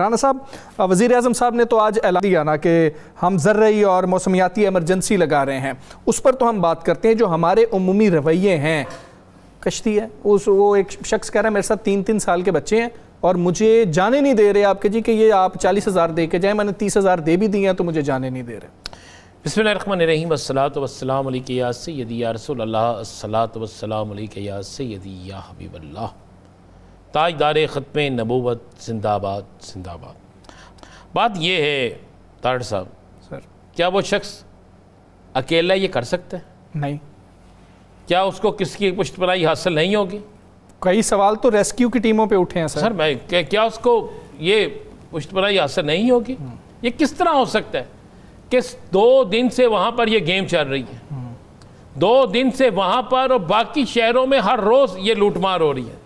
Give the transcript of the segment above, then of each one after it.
رانا صاحب، وزیر اعظم صاحب نے تو آج اعلان دیا نا کہ ہم زرعی اور موسمیاتی ایمرجنسی لگا رہے ہیں. اس پر تو ہم بات کرتے ہیں. جو ہمارے عمومی رویے ہیں، کشتی ہے، وہ ایک شخص کہہ رہا ہے میرے ساتھ 3 سال کے بچے ہیں اور مجھے جانے نہیں دے رہے آپ کے جی کہ یہ آپ 40,000 دے کے جائیں. میں نے 30,000 دے بھی دی ہیں تو مجھے جانے نہیں دے رہے. بسم اللہ الرحمن الرحیم. الصلاۃ والسلام علیکہ یا سیدی یا رسول اللہ. الصلاۃ والسلام علیکہ یا سیدی یا حبیب اللہ. تاجدار ختم نبوت زندہ آباد زندہ آباد. بات یہ ہے تارڑ صاحب سر، کیا وہ شخص اکیلا یہ کر سکتا ہے؟ نہیں. کیا اس کو کس کی پشت پناہی حاصل نہیں ہوگی؟ کئی سوال تو ریسکیو کی ٹیموں پہ اٹھے ہیں سر. میں کیا اس کو یہ پشت پناہی حاصل نہیں ہوگی؟ یہ کس طرح ہو سکتا ہے کہ 2 دن سے وہاں پر یہ گیم چل رہی ہے، 2 دن سے وہاں پر اور باقی شہروں میں ہر روز یہ لوٹ مار ہو رہی ہے،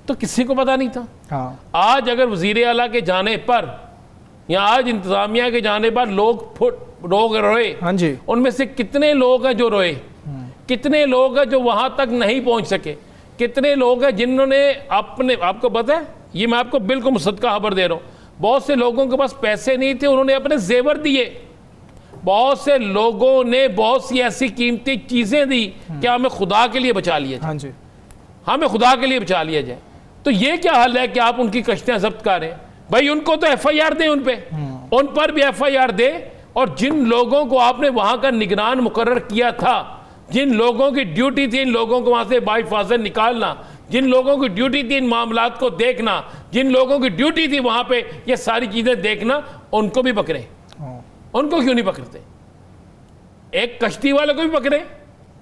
تو کسی کو پتہ نہیں تھا؟ آج اگر وزیر اعلیٰ کے جانے پر یا آج انتظامیہ کے جانے پر لوگ روئے، ان میں سے کتنے لوگ ہیں جو روئے، کتنے لوگ ہیں جو وہاں تک نہیں پہنچ سکے، کتنے لوگ ہیں جنہوں نے آپ کو پتہ ہے، یہ میں آپ کو بالکل مصدقہ خبر دے رہا ہوں، بہت سے لوگوں کے پاس پیسے نہیں تھے، انہوں نے اپنے زیور دیے. بہت سے لوگوں نے بہت سی ایسی قیمتی چیزیں دی کہ ہمیں خدا کے لیے بچا لیا جائے، ہمیں خدا کے لیے بچا لیا جائے. تو یہ کیا حل ہے کہ آپ ان کی کشتیاں ضبط کر رہے ہیں؟ بھائی ان کو تو ایف آئی آر دیں، ان پر بھی ایف آئی آر دیں. اور جن لوگوں کو آپ نے وہاں کا نگران مقرر کیا تھا، جن لوگوں کی ڈیوٹی تھی ان لوگوں کو وہاں سے بائی فاضل نکالنا، جن لوگوں کی ڈیوٹی تھی ان معاملات کو دیکھنا، جن لوگوں کی ڈیوٹی تھی وہاں پہ یہ ساری چیزیں دیکھنا، ان کو بھی پکڑیں. ان کو کیوں نہیں پکڑتے؟ ایک کشتی والے کو بھی پکڑیں.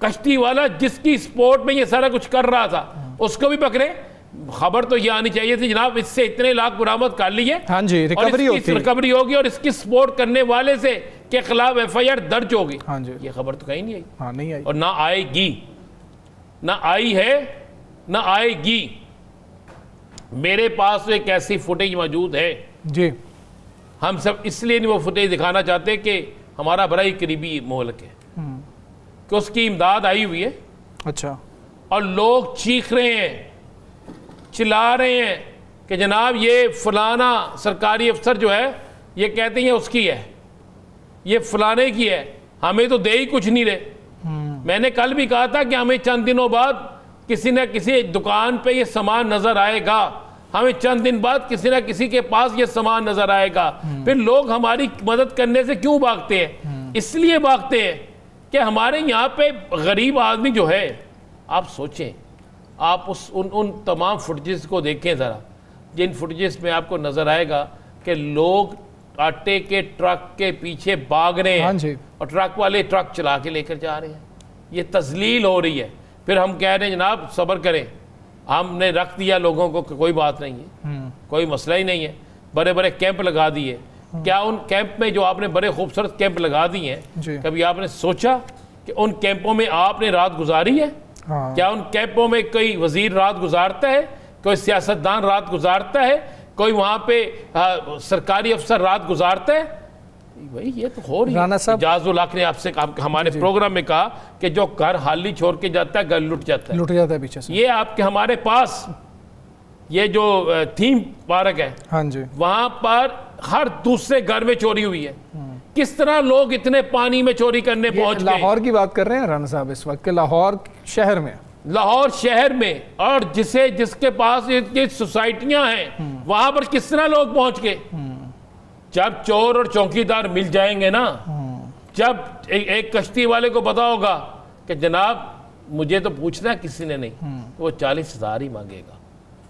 کشتی والا جس کی سپورٹ میں یہ سارا کچھ کر رہا تھا اس کو بھی پکڑیں. خبر تو یہ آنی چاہیے تھی جناب اس سے اتنے لاکھ برآمد کر لیے، ریکوری ہوگی اور اس کی سپورٹ کرنے والے سے کے خلاف ایف آئی آر درج ہوگی. یہ خبر تو کہیں نہیں آئی اور نہ آئے گی، نہ آئی ہے نہ آئے گی. میرے پاس ایک ایسی فوٹیج موجود ہے جی، ہم سب اس لیے نہیں وہ فوٹیج دکھانا چاہتے کہ ہمارا بڑا ہی قریبی ملک ہے کہ اس کی امداد آئی ہوئی ہے. اچھا. اور لوگ چیخ رہے ہیں، چلا رہے ہیں کہ جناب یہ فلانا سرکاری افسر جو ہے یہ کہتے ہیں اس کی ہے، یہ فلانے کی ہے، ہمیں تو دے ہی کچھ نہیں رہے. میں نے کل بھی کہا تھا کہ ہمیں چند دنوں بعد کسی نہ کسی دکان پہ یہ سامان نظر آئے گا، ہمیں چند دن بعد کسی نہ کسی کے پاس یہ سامان نظر آئے گا. پھر لوگ ہماری مدد کرنے سے کیوں بھاگتے ہیں؟ اس لیے بھاگتے ہیں کہ ہمارے یہاں پہ غریب آدمی جو ہے، آپ سوچیں، آپ ان تمام فوٹیجز کو دیکھیں ذرا، جن فوٹیجز میں آپ کو نظر آئے گا کہ لوگ آٹے کے ٹرک کے پیچھے بھاگ رہے ہیں اور ٹرک والے ٹرک چلا کے لے کر جا رہے ہیں. یہ تذلیل ہو رہی ہے. پھر ہم کہہ رہے ہیں جناب صبر کریں، ہم نے رکھ دیا لوگوں کو کہ کوئی بات نہیں ہے، کوئی مسئلہ ہی نہیں ہے. بڑے بڑے کیمپ لگا دیے. کیا ان کیمپ میں جو آپ نے بڑے خوبصورت کیمپ لگا دیے ہیں، کبھی آپ نے سوچا کہ ان کیمپوں میں آپ نے رات گزاری ہے؟ کیا ان کیمپوں میں کوئی وزیر رات گزارتا ہے، کوئی سیاستدان رات گزارتا ہے، کوئی وہاں پہ سرکاری افسر رات گزارتا ہے؟ بھائی یہ تو ہو رہی ہے. اجاز الحق نے آپ سے ہمارے پروگرام میں کہا کہ جو گھر خالی چھوڑ کے جاتا ہے گھر لٹ جاتا ہے پیچھے سے. یہ آپ کے ہمارے پاس یہ جو تھیم پارک ہے وہاں پر ہر دوسرے گھر میں چوری ہوئی ہے. کس طرح لوگ اتنے پانی میں چوری کرنے پہنچ گئے؟ لاہور کی بات کر رہے ہیں رانا صاحب اس وقت کہ لاہور شہر میں اور جس کے پاس یہ سوسائٹیاں ہیں وہاں پر کس طرح لوگ پہنچ گئے؟ جب چور اور چوکیدار مل جائیں گے نا، جب ایک کشتی والے کو پتا ہوگا کہ جناب مجھے تو پوچھنا کسی نے نہیں، تو وہ 40,000 ہی مانگے گا.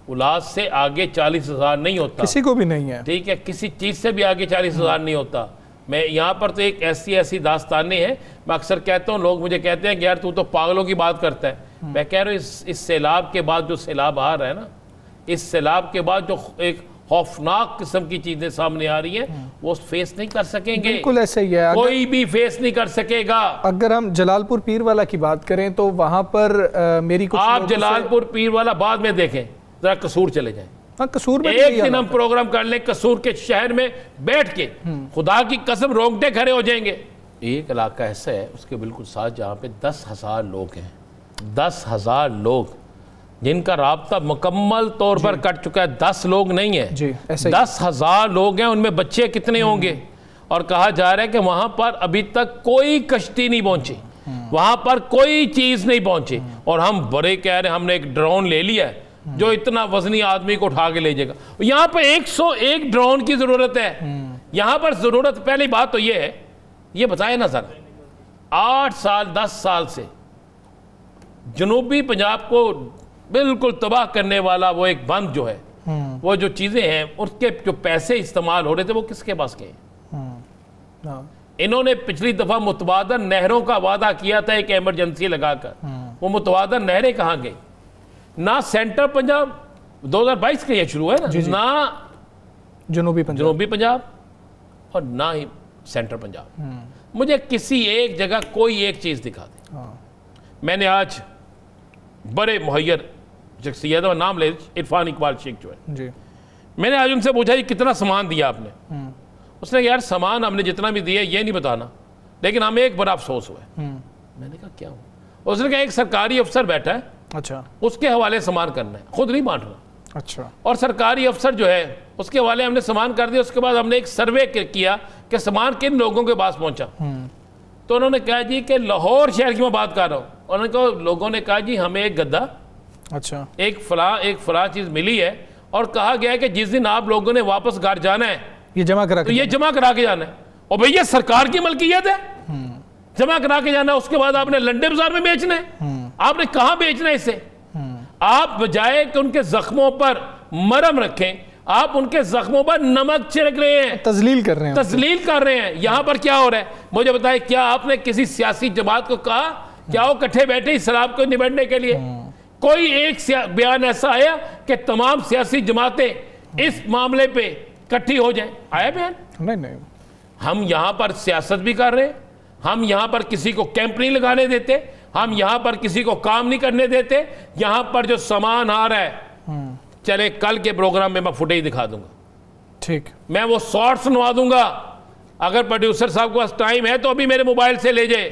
اولاد سے آگے 40,000 نہیں ہوتا، کسی کو بھی نہیں ہے. ٹھیک ہے، کسی چیز سے بھی آگے 40,000 نہیں ہوتا. میں یہاں پر تو ایک ایسی داستانیں ہیں. میں اکثر کہتا ہوں، لوگ مجھے کہتے ہیں کہ یار تو پاگلوں کی بات کرتا ہے. میں کہہ رہا ہوں اس سیلاب کے بعد جو سیلاب آ رہا ہے نا، اس سیلاب کے بعد جو ایک خوفناک قسم کی چیزیں سامنے آ رہی ہیں وہ فیس نہیں کر سکیں گے. بالکل ایسے ہی ہے، کوئی بھی فیس نہیں کر سکے گا. اگر ہم جلال پور پیر والا کی بات کریں تو وہاں پر میری کچھ آپ جلال پور پیر والا بعد میں دیکھیں، ذرا قصور چلے جائیں. قصور میں ایک دن ہم پروگرام کر لیں قصور کے شہر میں بیٹھ کے، خدا کی قسم رونگٹے کھڑے ہو جائیں گے. ایک علاقہ ایسا ہے اس کے بالکل ساتھ جہاں پہ 10,000 لوگ ہیں. 10,000 لوگ جن کا رابطہ مکمل طور پر کٹ چکا ہے 10 لوگ نہیں ہیں, 10,000 لوگ ہیں, ان میں بچے کتنے ہوں گے, اور کہا جا رہا ہے کہ وہاں پر ابھی تک کوئی کشتی نہیں پہنچی, وہاں پر کوئی چیز نہیں پہنچی, اور ہم بڑے کہہ رہے ہیں ہم نے ایک ڈرون لے لیا ہے جو اتنا وزنی آدمی کو اٹھا کے لے جائے گا. یہاں پر 101 ڈرون کی ضرورت ہے. یہاں پر ضرورت, پہلی بات تو یہ ہے, یہ بتائیں نا سر, 8 سال 10 سال سے جنوبی پنجاب کو بالکل تباہ کرنے والا وہ ایک بند جو ہے, وہ جو چیزیں ہیں اس کے جو پیسے استعمال ہو رہے تھے وہ کس کے پاس گئے ہیں؟ انہوں نے پچھلی دفعہ متبادل نہروں کا وعدہ کیا تھا ایک ایمرجنسی لگا کر, وہ متبادل نہریں کہاں گئی؟ نہ سینٹر پنجاب 2022 کے یہ شروع ہے نا, نہ جنوبی پنجاب اور نہ ہی سینٹر پنجاب. مجھے کسی ایک جگہ کوئی ایک چیز دکھا دے. میں نے آج بڑے مہیر شخصیت اور نام لے عرفان اقبال شیخ جو ہے, میں نے آج ان سے پوچھا یہ کتنا سامان دیا آپ نے؟ اس نے کہا یار سامان ہم نے جتنا بھی دیا یہ نہیں بتانا, لیکن ہمیں ایک بڑا افسوس ہوا ہے. میں نے کہا کیا ہوا؟ اس نے کہا ایک سرکاری افسر بیٹھا ہے, اچھا, اس کے حوالے سامان کرنا ہے, خود نہیں بانٹ رہا, اچھا, اور سرکاری افسر جو ہے اس کے حوالے ہم نے سامان کر دیا. اس کے بعد ہم نے ایک سروے کیا کہ سامان کن لوگوں کے پاس پہنچا, تو انہوں نے کہا جی کہ لاہور شہر کی میں بات کر رہا ہوں. انہوں نے کہا لوگوں نے کہا جی ہمیں ایک گدا, اچھا, ایک فلاں چیز ملی ہے, اور کہا گیا ہے کہ جس دن آپ لوگوں نے واپس گھر جانا ہے یہ جمع کرا کے جانا ہے. اور بھئی یہ سرکار کی ملکیت ہے, جمع کرا کے جانا ہے. اس کے بعد آپ نے لنڈے بازار میں بیچنا ہے. آپ نے کہاں بیچنا ہے اسے؟ آپ بجائے کہ ان کے زخموں پر مرہم رکھیں, آپ ان کے زخموں پر نمک چھڑک رہے ہیں, تذلیل کر رہے ہیں. یہاں پر کیا ہو رہا ہے مجھے بتائیں, کیا آپ نے کسی سیاسی جماعت کو کہا کیا وہ کٹھے بیٹھے اسلام کو نبٹنے کے لیے؟ کوئی ایک بیان ایسا آیا کہ تمام سیاسی جماعتیں اس معاملے پہ کٹھی ہو جائیں؟ آیا بیان؟ نہیں. ہم یہاں پر سیاست بھی کر رہے ہیں, ہم یہاں پر کسی کو کیمپ نہیں لگانے دیتے, ہم یہاں پر کسی کو کام نہیں کرنے دیتے. یہاں پر جو سامان آ رہا ہے, چلے کل کے پروگرام میں فوٹیج دکھا دوں گا, ٹھیک, میں وہ شارٹ سنوا دوں گا. اگر پروڈیوسر صاحب کو ٹائم ہے تو ابھی میرے موبائل سے لے جائے,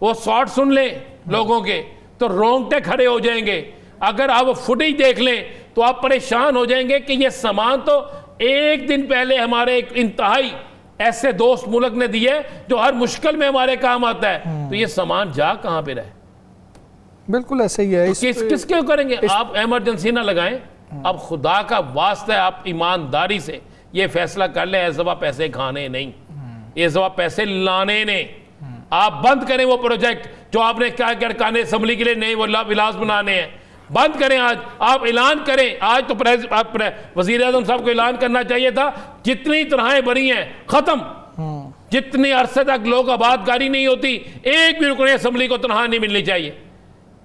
وہ شارٹ سن لیں لوگوں کے تو رونگٹے کھڑے ہو جائیں گے. اگر آپ فوٹیج دیکھ لیں تو آپ پریشان ہو جائیں گے کہ یہ سامان تو ایک دن پہلے ہمارے ایک انتہائی ایسے دوست ملک نے دیے جو ہر مشکل میں ہمارے کام آتا ہے, تو یہ سامان جا کہاں پہ رہے؟ بالکل ایسے ہی ہے. کس کے کریں گے آپ؟ ایمرجنسی نہ لگائیں. اب خدا کا واسطہ ہے آپ ایمانداری سے یہ فیصلہ کر لیں, اس دفعہ پیسے کھانے نہیں, اس دفعہ پیسے لانے نہیں. آپ بند کریں وہ پروجیکٹ جو آپ نے کیا ارکان اسمبلی کے لیے نہیں وہ ولاس بنانے ہیں, بند کریں. آج آپ اعلان کریں, آج تو وزیر اعظم صاحب کو اعلان کرنا چاہیے تھا جتنی تنہائیں بری ہیں ختم, جتنی عرصے تک لوگ آباد کاری نہیں ہوتی, ایک بھی رکن اسمبلی کو تنہا نہیں ملنی چاہیے,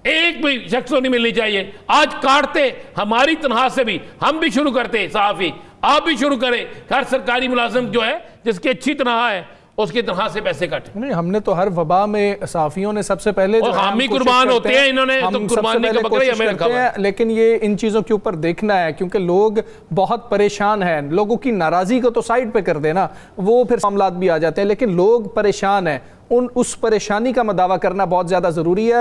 ایک بھی شخص کو نہیں ملنی چاہیے. آج کاٹتے ہماری تنہا سے بھی, ہم بھی شروع کرتے, صحافی آپ بھی شروع کریں, ہر سرکاری ملازم جو ہے جس کی اچھی تنہا ہے اس کی تنہا سے پیسے کٹیں. نہیں, ہم نے تو ہر وبا میں صحافیوں نے سب سے پہلے حامی قربان ہوتے ہیں, انہوں نے تو قربانی کا بکرا ہمیں رکھا ہوا ہے. لیکن یہ ان چیزوں کے اوپر دیکھنا ہے کیونکہ لوگ بہت پریشان ہیں. لوگوں کی ناراضی کو تو سائیڈ پہ کر دینا, وہ پھر معاملات بھی آ جاتے ہیں, لیکن لوگ پریشان ہیں, اس پریشانی کا مداوع کرنا بہت زیادہ ضروری ہے.